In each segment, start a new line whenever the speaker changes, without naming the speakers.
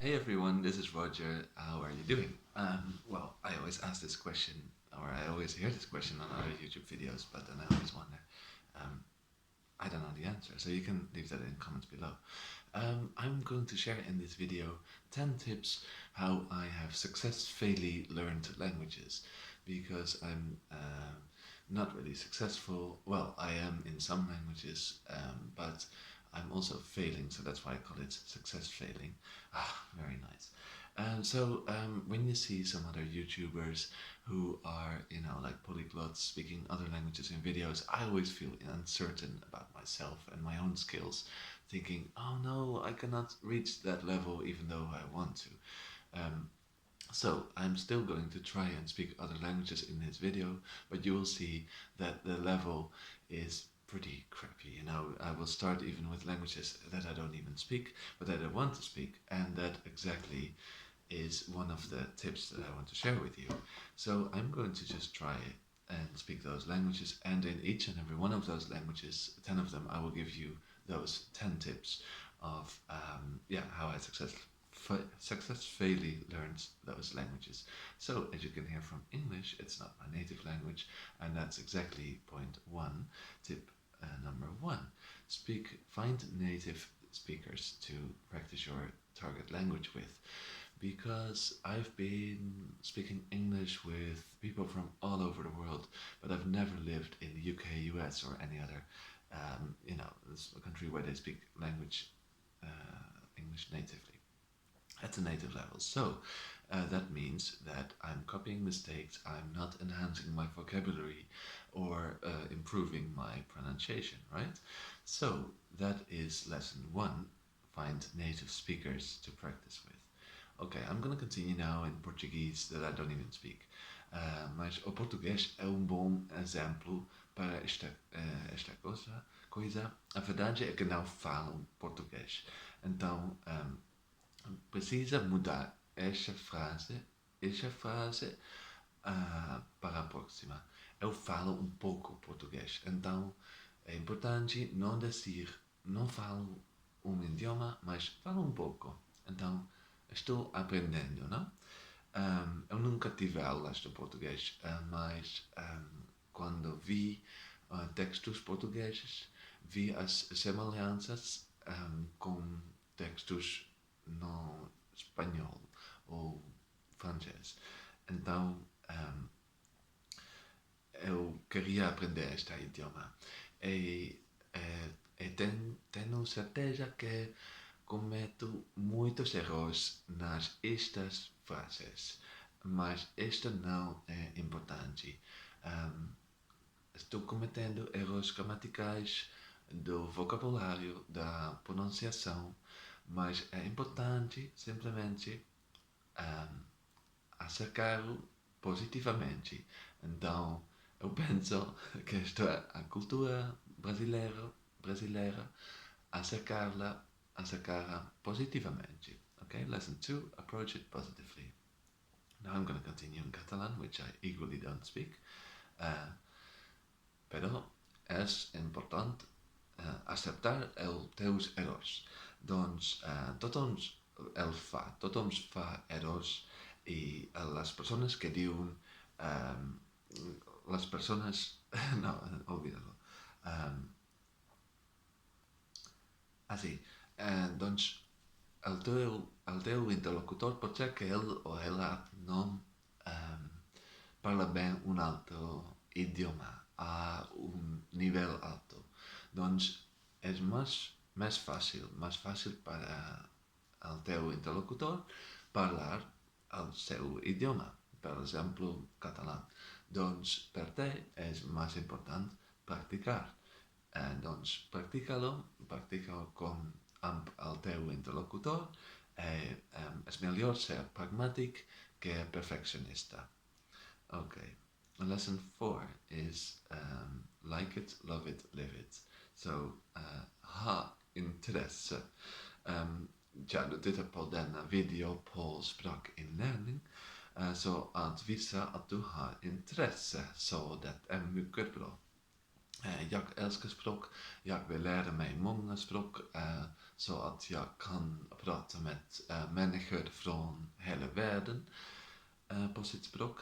Hey everyone, this is Roger. How are you doing? Well, I always ask this question, or I always hear this question on other YouTube videos, but then I always wonder, um, I don't know the answer, so you can leave that in comments below. I'm going to share in this video 10 tips how I have successfully learned languages, because I'm not really successful. Well, I am in some languages, but I'm also failing, so that's why I call it success failing. Ah, very nice. When you see some other YouTubers who are, like polyglots speaking other languages in videos, I always feel uncertain about myself and my own skills, thinking, oh no, I cannot reach that level even though I want to. So I'm still going to try and speak other languages in this video, but you will see that the level is pretty crappy. I will start even with languages that I don't even speak, but that I want to speak, and that exactly is one of the tips that I want to share with you. So I'm going to just try and speak those languages, and in each and every one of those languages, 10 of them, I will give you those 10 tips of how I successfully learned those languages. So as you can hear from English, it's not my native language, and that's exactly point one. Tip number one: find native speakers to practice your target language with, because I've been speaking English with people from all over the world, but I've never lived in the UK, US, or any other, this country where they speak English natively at the native level. So that means that I'm copying mistakes, I'm not enhancing my vocabulary or improving my pronunciation, right? So that is lesson one: find native speakers to practice with. Okay, I'm gonna continue now in Portuguese that I don't even speak. Mas o português é bom exemplo para esta coisa. A verdade é que não falo português. Então, precisa mudar esta frase para a próxima. Eu falo pouco português, então é importante não dizer não falo idioma, mas falo pouco. Então, estou aprendendo, não? Eu nunca tive aulas de português, mas quando vi textos portugueses, vi as semelhanças com textos no espanhol ou francês. Então, eu queria aprender este idioma. Tenho certeza que cometo muitos erros estas frases, mas isto não é importante. Estou cometendo erros gramaticais, do vocabulário, da pronunciação, mas é importante simplesmente acercar positivamente. Então, eu penso que esta é a cultura brasileira acercarla positivamente. Okay, lesson 2, approach it positively. Now I'm going to continue in Catalan, which I equally don't speak. Però és important acceptar els teus errors. Doncs tothom fa errors, i les persones que diuen les persones no, olvida-lo. Sí, doncs el teu interlocutor pot ser que ell o ella no parla bé un altre idioma a un nivell alto. Doncs és més fàcil per al teu interlocutor parlar el seu idioma, per exemple, català. Doncs per te és més important practicar. Doncs practica-ho amb el teu interlocutor. És millor ser pragmàtic que perfeccionista. Okay. Lesson 4 is like it, love it, live it. So, ha interesse. Dit är på denna video på språkinlärning. Så att visa att du har intresse, så det är mycket bra. Jag älskar språk. Jag vill lära mig många språk så att jag kan prata med människor från hela världen på sitt språk.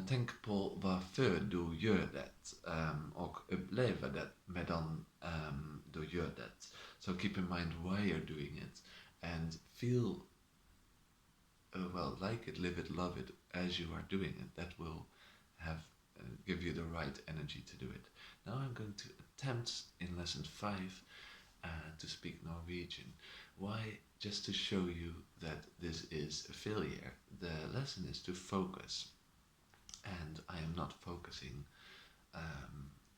Tänk på varför du gör det och upplever det medan du gör det. So keep in mind why you're doing it and feel like it, live it, love it as you are doing it. That will have give you the right energy to do it. Now I'm going to attempt in lesson 5 to speak Norwegian. Why? Just to show you that this is a failure. The lesson is to focus, and I am not focusing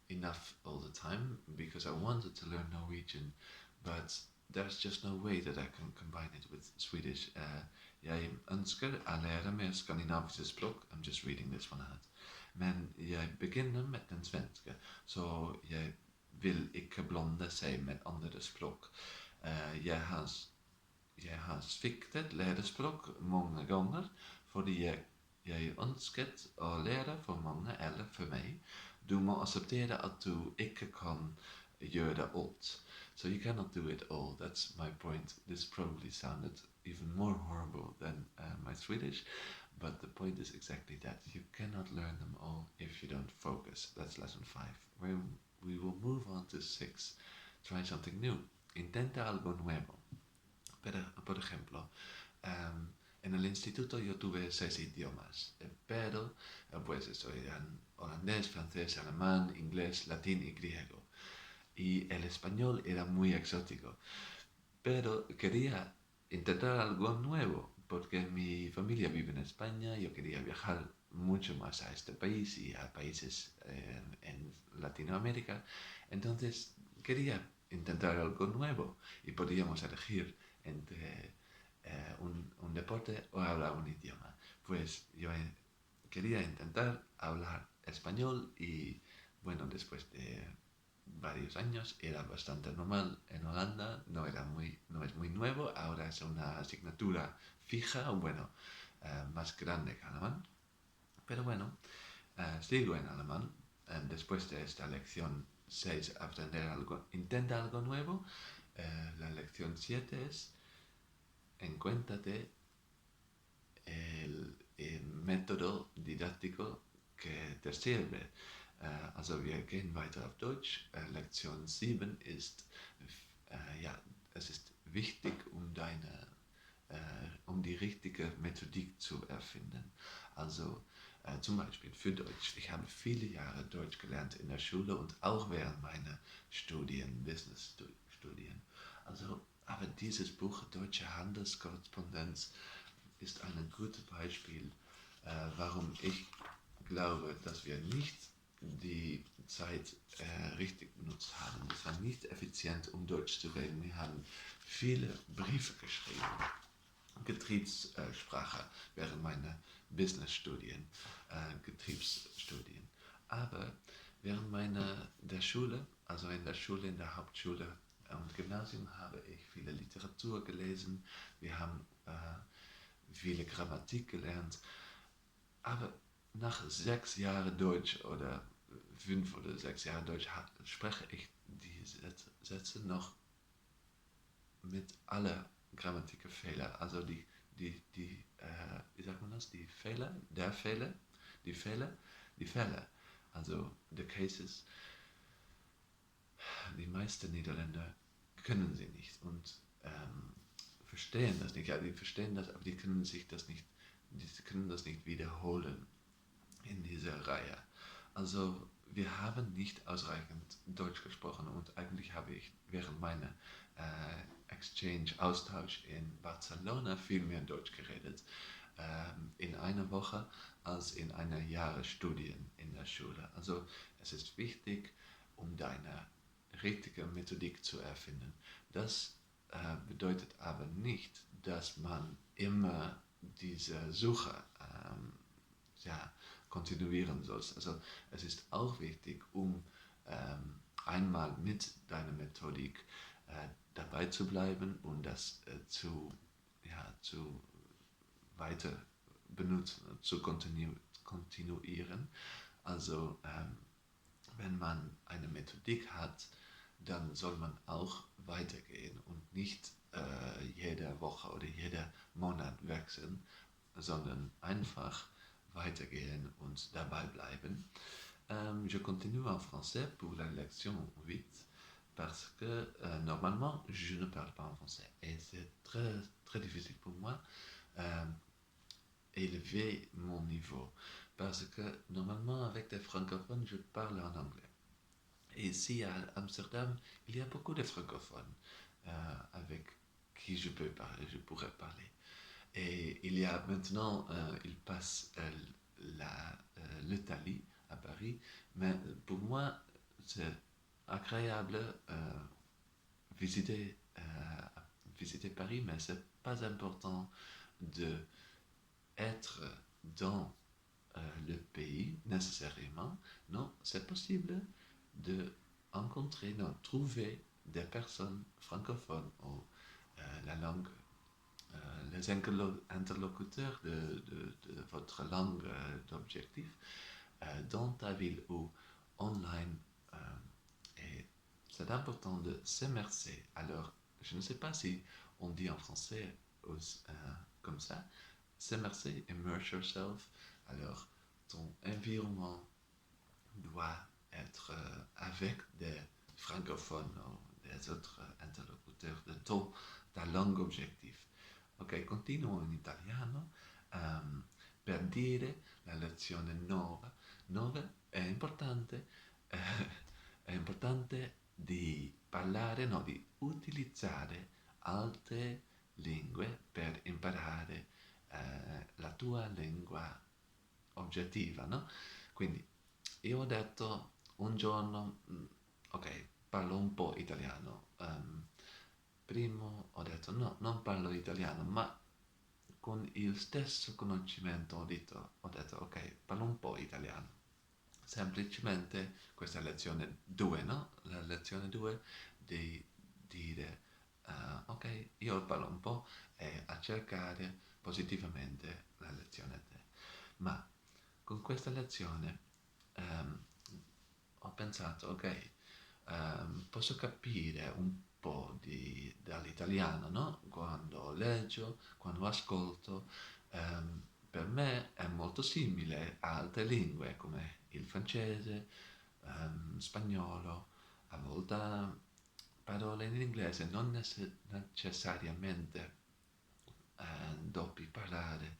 enough all the time because I wanted to learn Norwegian, but there's just no way that I can combine it with Swedish. Jeg ønsker å lære mer skandinaviske språk. I'm just reading this one out. Men jeg begynner med den svenske, så jeg vil ikke blande seg med andre språk. Jeg har sviktet lærespråk mange ganger, fordi jeg ønsket å lære for mange eller for meg. Du må akseptere at du ikke kan gjøre alt. So you cannot do it all. That's my point. This probably sounded even more horrible than my Swedish, but the point is exactly that. You cannot learn them all if you don't focus. That's lesson 5. We will move on to 6. Try something new. Intenta algo nuevo. Por ejemplo, en el instituto yo tuve 6 idiomas, pero pues estudian holandés, francés, alemán, inglés, latín y griego. Y el español era muy exótico, pero quería intentar algo nuevo, porque mi familia vive en España, yo quería viajar mucho más a este país y a países en Latinoamérica, entonces quería intentar algo nuevo y podíamos elegir entre un deporte o hablar un idioma. Pues yo quería intentar hablar español y bueno, después de varios años era bastante normal en Holanda, no es muy nuevo, ahora es una asignatura fija, bueno, más grande que alemán, pero bueno, sigo en alemán. Después de esta lección 6, aprender algo, intenta algo nuevo. La lección 7 es encuéntrate el método didáctico que te sirve. Also wir gehen weiter auf Deutsch. Lektion 7 ist, es ist wichtig, um die richtige Methodik zu erfinden. Also zum Beispiel für Deutsch. Ich habe viele Jahre Deutsch gelernt in der Schule und auch während meiner Studien, Business-Studien. Also, aber dieses Buch Deutsche Handelskorrespondenz ist ein gutes Beispiel, warum ich glaube, dass wir nicht die Zeit richtig benutzt haben. Es war nicht effizient, um Deutsch zu reden. Wir haben viele Briefe geschrieben, Getriebssprache während meiner Business-Studien, Getriebsstudien. Aber während der Schule, also in der Hauptschule und Gymnasium, habe ich viele Literatur gelesen. Wir haben viele Grammatik gelernt. Aber nach 6 Jahren Deutsch oder 5 oder 6 Jahren Deutsch spreche ich die Sätze noch mit aller Grammatikfehler. Also die wie sagt man das? Die Fehler, die Fälle. Also the cases. Die meisten Niederländer können sie nicht und verstehen das nicht. Ja, die verstehen das, aber die können das nicht wiederholen in dieser Reihe. Also wir haben nicht ausreichend Deutsch gesprochen und eigentlich habe ich während meiner Austausch in Barcelona viel mehr Deutsch geredet in einer Woche als in einer Jahre Studien in der Schule. Also es ist wichtig, um deine richtige Methodik zu erfinden. Das bedeutet aber nicht, dass man immer diese Suche kontinuieren soll. Also es ist auch wichtig, um einmal mit deiner Methodik dabei zu bleiben und das zu weiter benutzen, zu kontinuieren. Also wenn man eine Methodik hat, dann soll man auch weitergehen und nicht jede Woche oder jeder Monat wechseln, sondern einfach weitergehen und dabei bleiben. Je continue en français pour la lection 8 parce que normalement je ne parle pas en français et c'est très, très difficile pour moi euh, élever mon niveau parce que normalement avec des francophones je parle en anglais. Et ici à Amsterdam, il y a beaucoup de francophones avec qui je pourrais parler. Et il y a maintenant, il passe l'Italie à Paris, mais pour moi, c'est agréable visiter, visiter Paris, mais c'est pas important de être dans le pays nécessairement. Non, c'est possible de rencontrer, non, trouver des personnes francophones ou la langue, les interlocuteurs de votre langue d'objectif dans ta ville ou online. Et c'est important de s'immerser. Alors, je ne sais pas si on dit en français comme ça, s'immerser, immerse yourself. Alors, ton environnement doit être avec des francophones ou des autres interlocuteurs de ta langue objectif. Ok, continuo in italiano. Per dire la lezione 9, 9 è importante di parlare, no, di utilizzare altre lingue per imparare la tua lingua oggettiva, no? Quindi io ho detto un giorno, ok, parlo un po' italiano. Primo ho detto no, non parlo italiano, ma con il stesso conoscimento ho detto ok, parlo un po' italiano. Semplicemente questa lezione 2, no? La lezione 2 di dire ok, io parlo un po' e a cercare positivamente la lezione 3. Ma con questa lezione ho pensato, ok, posso capire un po' dall'italiano, no? Quando leggo, quando ascolto, per me è molto simile a altre lingue come il francese, spagnolo, a volte parole in inglese, non necessariamente doppi parlare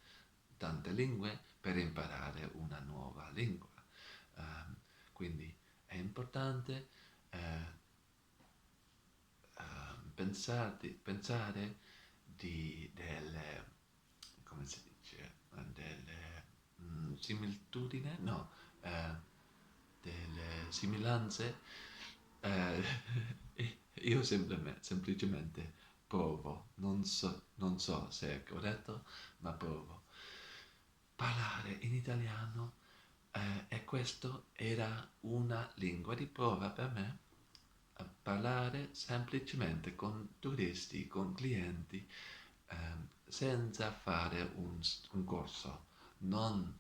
tante lingue per imparare una nuova lingua. Quindi è importante pensare delle, come si dice, delle similitudini, no, delle similanze. eh, io semplicemente provo, non so se è corretto, ma provo. Parlare in italiano e questo era una lingua di prova per me. A parlare semplicemente con turisti, con clienti, senza fare un corso. Non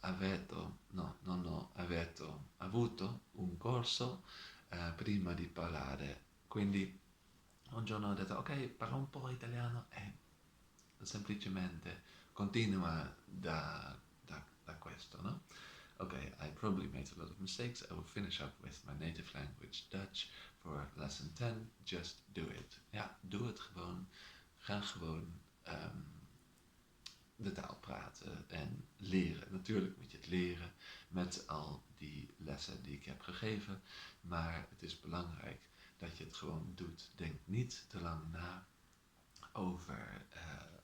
ho avuto un corso prima di parlare. Quindi un giorno ho detto ok, parlo un po' italiano e semplicemente continua da questo, no? Okay, I probably made a lot of mistakes. I will finish up with my native language Dutch for lesson 10. Just do it. Ja, doe het gewoon. Ga gewoon de taal praten en leren. Natuurlijk moet je het leren met al die lessen die ik heb gegeven. Maar het is belangrijk dat je het gewoon doet. Denk niet te lang na over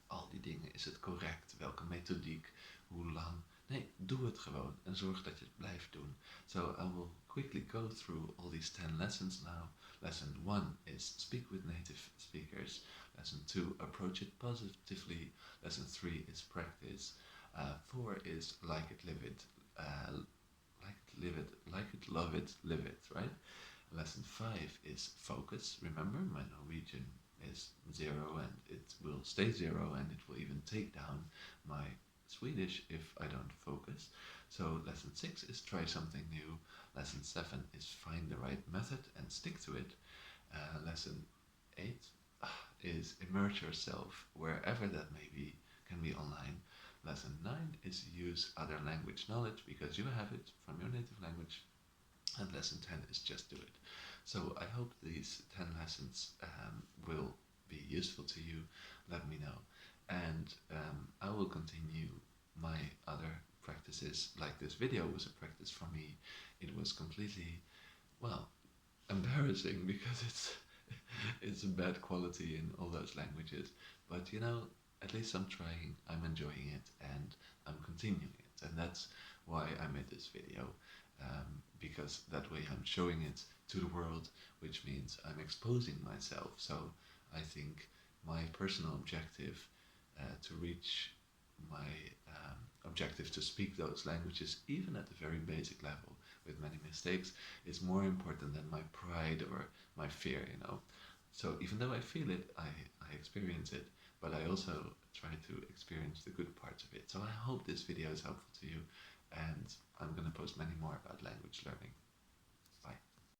al die dingen. Is het correct? Welke methodiek? Hoe lang? Nee, doe het gewoon en zorg dat je het blijft doen. So I will quickly go through all these 10 lessons now. Lesson 1 is speak with native speakers. Lesson 2, approach it positively. Lesson 3 is practice. 4 is like it, live it. Like it, live it. Like it, love it, live it, right? Lesson 5 is focus. Remember, my Norwegian is 0 and it will stay 0 and it will even take down my Swedish if I don't focus. So lesson 6 is try something new. Lesson 7 is find the right method and stick to it. Lesson 8 is immerse yourself wherever that may be, can be online. Lesson 9 is use other language knowledge because you have it from your native language. And lesson 10 is just do it. So I hope these 10 lessons will be useful to you. Let me know. And I will continue my other practices. Like this video was a practice for me. It was completely, well, embarrassing because it's a bad quality in all those languages. But you know, at least I'm trying, I'm enjoying it, and I'm continuing it. And that's why I made this video, because that way I'm showing it to the world, which means I'm exposing myself. So I think my personal objective to reach my objective to speak those languages, even at a very basic level with many mistakes, is more important than my pride or my fear, you know. So even though I feel it, I experience it, but I also try to experience the good parts of it. So I hope this video is helpful to you, and I'm gonna post many more about language learning.